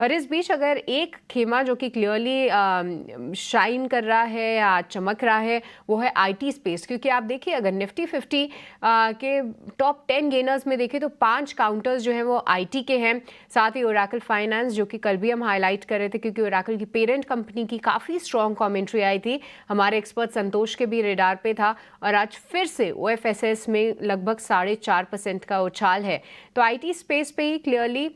और इस बीच अगर एक खेमा जो कि क्लियरली शाइन कर रहा है या चमक रहा है, वो है आईटी स्पेस। क्योंकि आप देखिए, अगर निफ्टी 50 के टॉप 10 गेनर्स में देखें तो 5 काउंटर्स जो हैं वो आईटी के हैं। साथ ही ओरेकल फाइनेंस, जो कि कल भी हम हाईलाइट कर रहे थे क्योंकि ओरेकल की पेरेंट कंपनी की काफ़ी स्ट्रॉन्ग कमेंट्री आई थी, हमारे एक्सपर्ट संतोष के भी रेडार पे था। और आज फिर से ओएफएसएस में लगभग 4.5% का उछाल है। तो आईटी स्पेस पे ही क्लियरली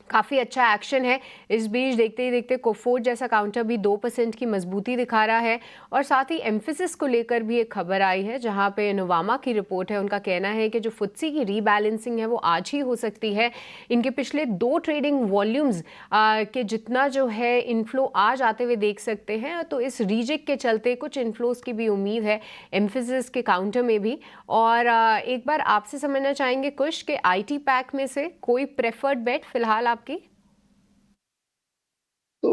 काफ़ी अच्छा एक्शन है। इस बीच देखते ही देखते कोफोर्ज जैसा काउंटर भी 2% की मजबूती दिखा रहा है। और साथ ही एम्फिसिस को लेकर भी एक खबर आई है, जहां पे नोवामा की रिपोर्ट है। उनका कहना है कि जो फुत्सी की रीबैलेंसिंग है वो आज ही हो सकती है। इनके पिछले 2 ट्रेडिंग वॉल्यूम्स के जितना जो है इनफ्लो आज आते हुए देख सकते हैं। तो इस रीजेक्ट के चलते कुछ इनफ्लोज की भी उम्मीद है एम्फिसिस के काउंटर में भी। और एक बार आपसे समझना चाहेंगे कुछ कि आईटी पैक में से कोई प्रेफर्ड बेट फिलहाल आपकी? तो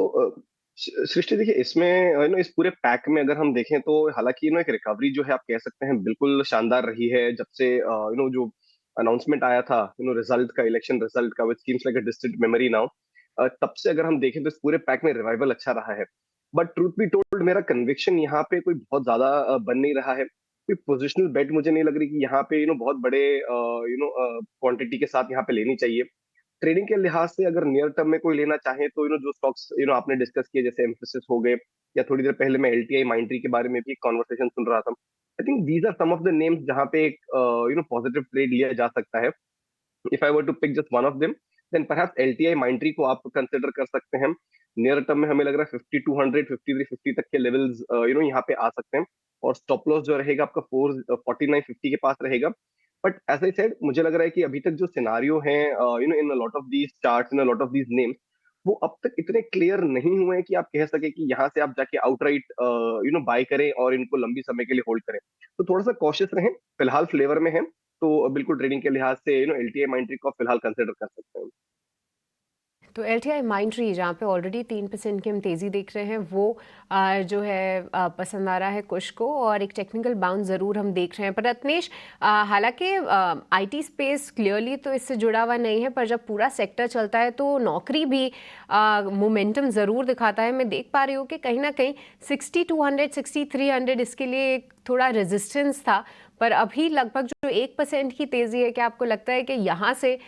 सृष्टि देखिए इसमें इस पूरे पैक में अगर हम देखें तो हालांकि एक रिकवरी जो है आप कह सकते हैं बिल्कुल शानदार रही है जब से जो अनाउंसमेंट आया था रिजल्ट का, इलेक्शन रिजल्ट का, which seems like a distant memory now. तब से अगर हम देखें तो इस पूरे पैक में रिवाइवल अच्छा रहा है। बट ट्रूथ बी टोल्ड मेरा कन्विक्शन यहाँ पे कोई बहुत ज्यादा बन नहीं रहा है। कोई पोजिशनल बेट मुझे नहीं लग रही कि यहाँ पे बहुत बड़े क्वांटिटी के साथ यहाँ पे लेनी चाहिए। ट्रेडिंग के लिहाज से अगर नियर टर्म में कोई लेना चाहे तो जो स्टॉक्स आपने डिस्कस किए जैसे एम्फोसिस हो गए, या थोड़ी देर पहले मैं एलटीआई माइंट्री के बारे में भी कॉन्वर्सेशन सुन रहा था। I think these are some of the names जहां पे एक पॉजिटिव ट्रेड लिया जा सकता है। If I were to pick just one of them, then perhaps LTI Mindtree को आप कंसिडर कर सकते हैं। नियर टर्म में हमें लग रहा है 5200 5350 तक के लेवल्स यहाँ पे आ सकते हैं। और स्टॉप लॉस जो रहेगा आपका 4950 के पास रहेगा। बट एज आई सेड, मुझे लग रहा है कि अभी तक जो सिनारियो है in a lot of these charts, in a lot of these names, वो अब तक इतने क्लियर नहीं हुए हैं कि आप कह सके कि यहाँ से आप जाके आउटराइट बाय करें और इनको लंबी समय के लिए होल्ड करें। तो थोड़ा सा कॉशियस रहें। फिलहाल फ्लेवर में है, तो बिल्कुल ट्रेडिंग के लिहाज से एलटीआई माइंट्री को आप फिलहाल कंसिडर कर सकते हैं। तो एलटीआई माइंट्री, जहाँ पे ऑलरेडी 3% की हम तेज़ी देख रहे हैं, वो जो है पसंद आ रहा है कुछ को। और एक टेक्निकल बाउंस ज़रूर हम देख रहे हैं। पर रत्नेश, हालांकि आईटी स्पेस क्लियरली तो इससे जुड़ा हुआ नहीं है, पर जब पूरा सेक्टर चलता है तो नौकरी भी मोमेंटम ज़रूर दिखाता है। मैं देख पा रही हूँ कि कहीं ना कहीं 6200 6300 इसके लिए एक थोड़ा रेजिस्टेंस था। पर अभी लगभग जो 1% की तेज़ी है, क्या आपको लगता है कि यहाँ से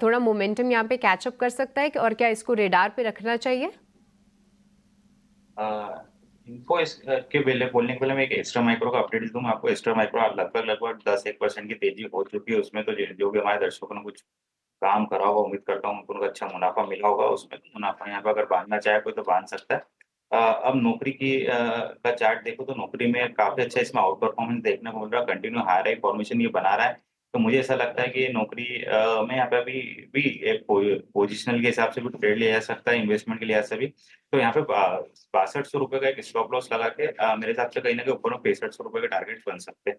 थोड़ा मोमेंटम यहाँ पे कैचअप कर सकता है और क्या इसको रेडार पे रखना चाहिए? इनको इस के पहले बोलने के पहले मैं एक एक्स्ट्रा माइक्रो का अपडेट दूंगा आपको। एक्स्ट्रा माइक्रो लगभग लगभग 10-1% की तेजी हो चुकी है उसमें। तो जो भी हमारे दर्शकों ने कुछ काम करा होगा, उम्मीद करता हूँ उनको अच्छा मुनाफा मिला होगा उसमें। तो मुनाफा यहाँ पे अगर बांधना चाहे कोई तो बांध सकता है। अब नौकरी की का चार्ट देखो तो नौकरी में काफी अच्छा इसमें आउट परफॉर्मेंस देखने को मिल रहा है। कंटिन्यू हाई राइट फॉर्मेशन ये बना रहा है। तो मुझे ऐसा लगता है कि नौकरी में यहाँ पे अभी भी एक पोजिशनल के हिसाब से भी ट्रेड लिया जा सकता है, इन्वेस्टमेंट के लिहाज से भी। तो यहाँ पे 6200 रुपए का एक स्टॉप लॉस लगा के मेरे हिसाब से कहीं ना कहीं ऊपर में 6500 रुपए के टारगेट बन सकते हैं।